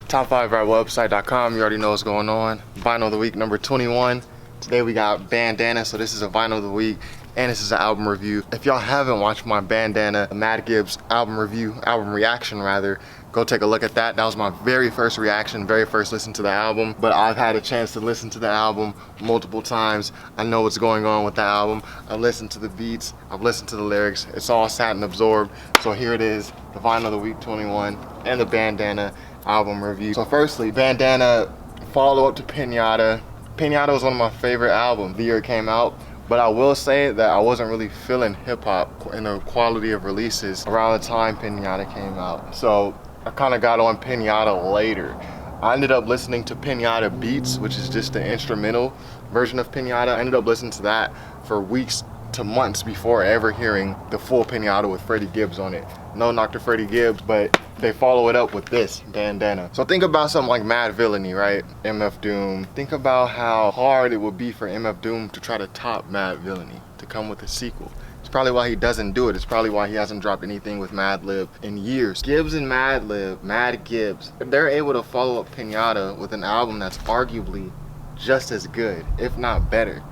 Top5rapwebsite.com. You already know what's going on. Vinyl of the week number 21. Today we got Bandana, so this is a vinyl of the week and this is an album review. If y'all haven't watched my Bandana MadGibbs album reaction rather, go take a look at that. That was my very first reaction, very first listen to the album, but I've had a chance to listen to the album multiple times. I know what's going on with the album. I've listened to the beats, I've listened to the lyrics. It's all sat and absorbed. So here it is, the vinyl of the week 21 and the Bandana album review. So firstly, Bandana, follow up to Pinata. Pinata was one of my favorite albums the year it came out, but I will say that I wasn't really feeling hip-hop in the quality of releases around the time Pinata came out. So I kind of got on Pinata later. I ended up listening to Pinata Beats, which is just the instrumental version of Pinata. I ended up listening to that for weeks to months before ever hearing the full Pinata with Freddie Gibbs on it. No knock to Freddie Gibbs, but they follow it up with this, Bandana. So think about something like Mad Villainy, right? MF Doom. Think about how hard it would be for MF Doom to try to top Mad Villainy, to come with a sequel. It's probably why he doesn't do it. It's probably why he hasn't dropped anything with Madlib in years. Gibbs and Madlib, MadGibbs, they're able to follow up Pinata with an album that's arguably just as good, if not better.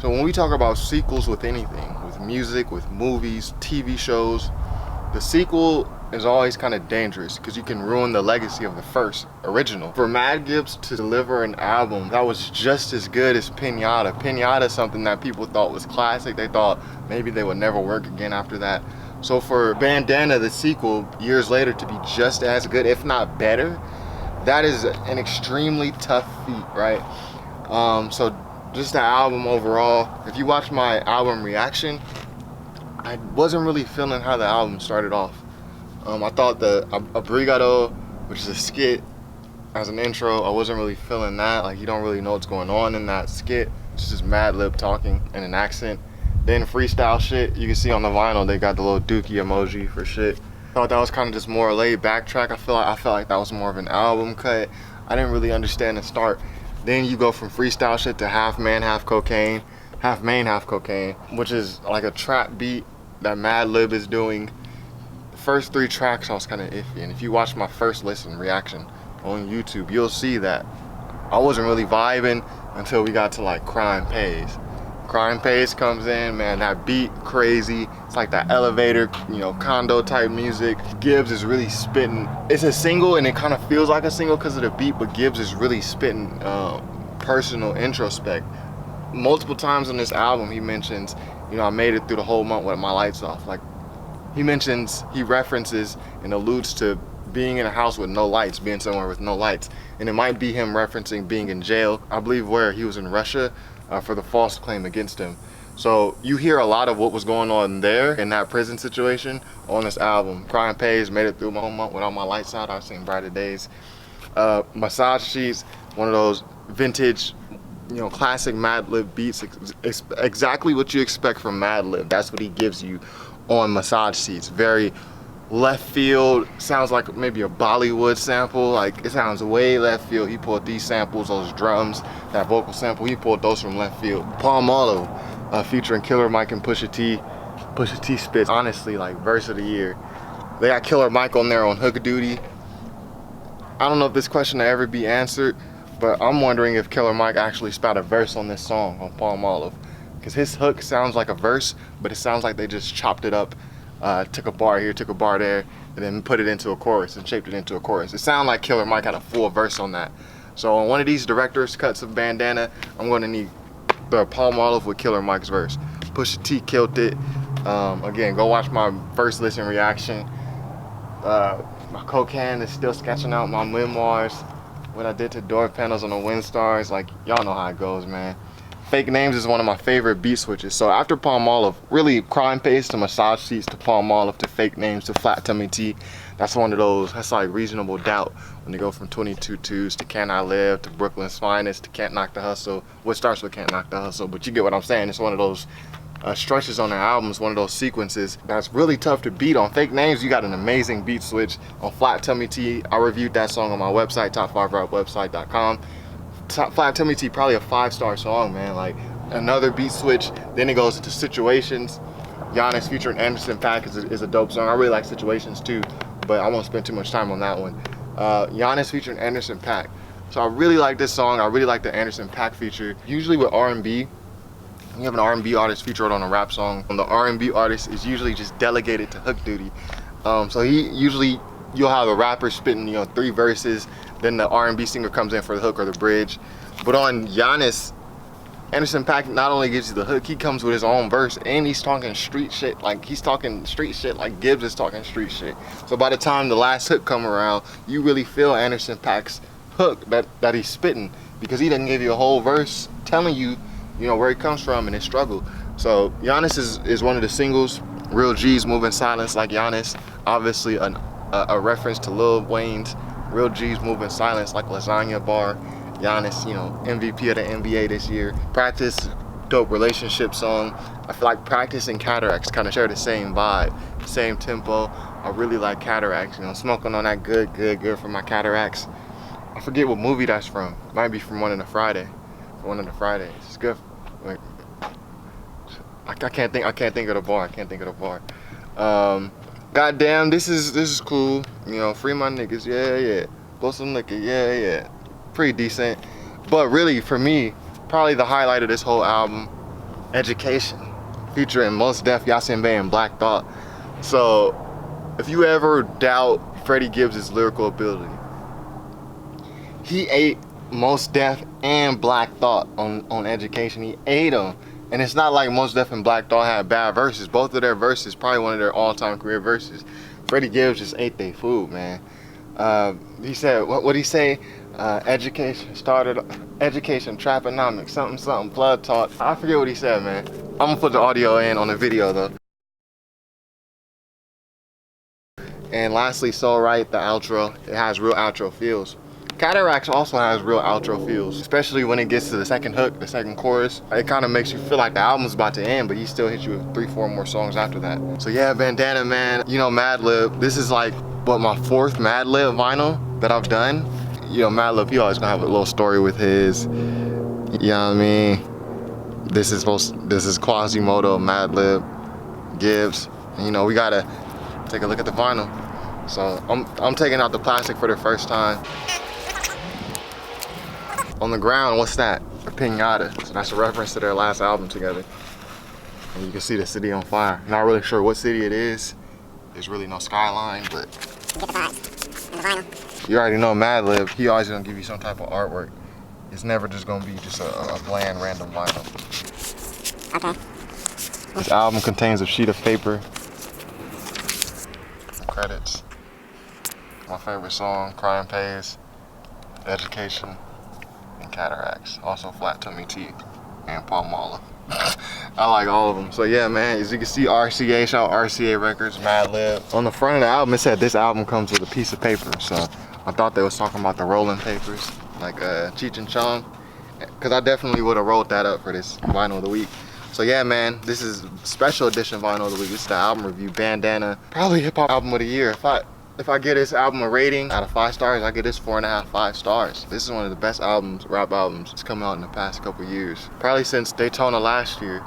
So when we talk about sequels with anything, with music, with movies, TV shows, the sequel is always kind of dangerous because you can ruin the legacy of the first original. For MadGibbs to deliver an album that was just as good as Pinata. Pinata is something that people thought was classic. They thought maybe they would never work again after that. So for Bandana, the sequel, years later, to be just as good, if not better, that is an extremely tough feat, right? So just the album overall, if you watch my album reaction, I wasn't really feeling how the album started off. I thought the Abrigado, which is a skit, as an intro, I wasn't really feeling that. Like, you don't really know what's going on in that skit. It's just Madlib talking in an accent. Then freestyle shit, you can see on the vinyl, they got the little dookie emoji for shit. I thought that was kind of just more a laid back track. I felt like that was more of an album cut. I didn't really understand the start. Then you go from freestyle shit to half man, half cocaine, half main, half cocaine, which is like a trap beat that Madlib is doing. The first 3 tracks I was kind of iffy, and if you watch my first listen reaction on YouTube, you'll see that I wasn't really vibing until we got to like Crime Pays. Crime Pays comes in, man, that beat crazy. It's like that elevator, you know, condo type music. Gibbs is really spitting. It's a single and it kind of feels like a single because of the beat, but Gibbs is really spitting personal introspect. Multiple times on this album he mentions, you know, I made it through the whole month with my lights off. Like, he references and alludes to being in a house with no lights, being somewhere with no lights. And it might be him referencing being in jail, I believe where he was in Russia, for the false claim against him. So you hear a lot of what was going on there in that prison situation on this album. Crime Pays, made it through my whole month without my lights out. I've seen brighter days. Massage Sheets, one of those vintage, you know, classic Madlib beats, exactly what you expect from Madlib. That's what he gives you on Massage Seats. Very left field, sounds like maybe a Bollywood sample. Like, it sounds way left field. He pulled these samples, those drums, that vocal sample, he pulled those from left field. Palm Olive, featuring Killer Mike and Pusha T. Pusha T spits, honestly, like, verse of the year. They got Killer Mike on there on Hook Duty. I don't know if this question will ever be answered, but I'm wondering if Killer Mike actually spat a verse on this song on Palm Olive, because his hook sounds like a verse, but it sounds like they just chopped it up, took a bar here, took a bar there, and then put it into a chorus and shaped it into a chorus. It sounded like Killer Mike had a full verse on that. So on one of these director's cuts of Bandana, I'm going to need the Palm Olive with Killer Mike's verse. Pusha T killed it. Again, go watch my first listen reaction. My cocaine is still sketching out my memoirs. What I did to door panels on the Windstars, like, y'all know how it goes, man. Fake Names is one of my favorite beat switches. So after Palm Olive, really Crime Pays to Massage Seats to Palm Olive to Fake Names to Flat Tummy Tea. That's one of those, that's like Reasonable Doubt. When they go from 22 Twos to Can I Live to Brooklyn's Finest to Can't Knock the Hustle. Well, it starts with Can't Knock the Hustle, but you get what I'm saying. It's one of those stretches on their albums, one of those sequences that's really tough to beat. On Fake Names, you got an amazing beat switch. On Flat Tummy Tea, I reviewed that song on my website, top5rapwebsite.com. Flat Tummy Tea, probably a 5-star song, man. Like, another beat switch. Then it goes into Situations. Giannis featuring Anderson .Paak is a dope song. I really like Situations too, but I won't spend too much time on that one. Giannis featuring Anderson .Paak. So I really like this song. I really like the Anderson .Paak feature. Usually with R&B, you have an R&B artist featured on a rap song. The R&B artist is usually just delegated to hook duty. So you'll have a rapper spitting, 3 verses, then the R&B singer comes in for the hook or the bridge. But on Giannis, Anderson .Paak not only gives you the hook, he comes with his own verse, and he's talking street shit. Like, he's talking street shit like Gibbs is talking street shit. So by the time the last hook come around, you really feel Anderson .Paak's hook that he's spitting, because he doesn't give you a whole verse telling you, where he comes from and his struggle. So Giannis is one of the singles. Real G's Move in Silence like Giannis. Obviously a reference to Lil Wayne's Real G's Move in Silence like Lasagna bar. Giannis, MVP of the NBA this year. Practice, dope relationship song. I feel like Practice and Cataracts kind of share the same vibe, same tempo. I really like Cataracts, smoking on that good for my Cataracts. I forget what movie that's from. Might be from one of the Fridays. It's good. Wait. I can't think of the bar. Goddamn, this is cool. Free my niggas, yeah. Blow some liquor, yeah. Pretty decent. But really, for me, probably the highlight of this whole album, Education, featuring Mos Def, Yasin Bey, and Black Thought. So, if you ever doubt Freddie Gibbs' lyrical ability, he ate Mos Def and Black Thought on Education. He ate them. And it's not like Mos Def and Black Thought had bad verses. Both of their verses, probably one of their all-time career verses. Freddie Gibbs just ate their food, man. He said, what'd he say? Education, traponomics, something, blood talk. I forget what he said, man. I'm gonna put the audio in on the video though. And lastly, So Right, the outro. It has real outro feels. Cataracts also has real outro feels, especially when it gets to the second hook, the second chorus. It kind of makes you feel like the album's about to end, but he still hits you with 3-4 more songs after that. So yeah, Bandana, man. Madlib, this is like, my 4th Madlib vinyl that I've done. Madlib, he always gonna have a little story with his, you know what I mean? This is Quasimodo, Madlib, Gibbs. And, we gotta take a look at the vinyl. So I'm taking out the plastic for the first time. On the ground, what's that? A pinata. So that's a reference to their last album together. And you can see the city on fire. Not really sure what city it is. There's really no skyline, but get the vibes. And the vinyl. You already know Madlib, he always gonna give you some type of artwork. It's never just gonna be just a bland random vinyl. Okay. This album contains a sheet of paper. Credits. My favorite song, Crime Pays, Education, and Cataracts. Also Flat Tummy Tea and Palmolive. I like all of them. So yeah, man, as you can see, RCA, shout out RCA Records, Madlib. On the front of the album, it said this album comes with a piece of paper. So I thought they was talking about the rolling papers, like Cheech and Chong, because I definitely would have rolled that up for this vinyl of the week. So yeah, man, this is special edition vinyl of the week. This is the album review, Bandana. Probably hip hop album of the year. If I get this album a rating out of 5 stars, I get this 4.5, 5 stars. This is one of the best albums, rap albums, that's come out in the past couple years. Probably since Daytona last year.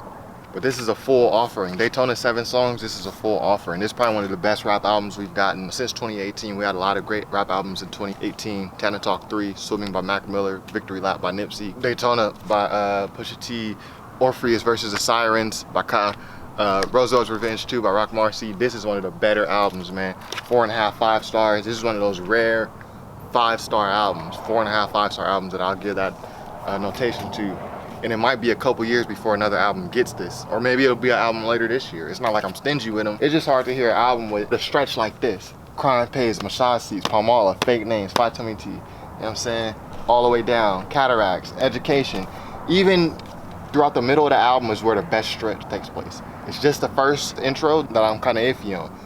But this is a full offering. Daytona 7 songs, this is a full offering. This is probably one of the best rap albums we've gotten since 2018. We had a lot of great rap albums in 2018. Tana Talk 3, Swimming by Mac Miller, Victory Lap by Nipsey, Daytona by Pusha T, Orpheus versus the Sirens by Ka, Roswell's Revenge 2 by Rock Marcy. This is one of the better albums, man. 4.5, 5 stars. This is one of those rare 5-star albums, 4.5, 5-star albums that I'll give that notation to. And it might be a couple years before another album gets this. Or maybe it'll be an album later this year. It's not like I'm stingy with them. It's just hard to hear an album with a stretch like this. Crime Pays, Massage Seats, Palmolive, Fake Names, Flat Tummy Tea. You know what I'm saying? All the way down. Cataracts, Education. Even throughout the middle of the album is where the best stretch takes place. It's just the first intro that I'm kind of iffy on.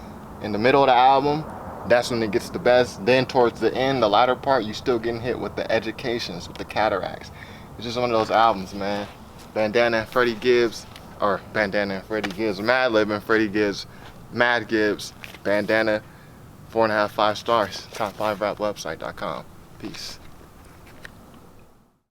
In the middle of the album, that's when it gets the best. Then towards the end, the latter part, you still getting hit with the Educations, with the Cataracts. It's just one of those albums, man. Bandana and Freddie Gibbs, Madlib and Freddie Gibbs, MadGibbs, Bandana, 4.5, 5 stars, top5rapwebsite.com. Peace.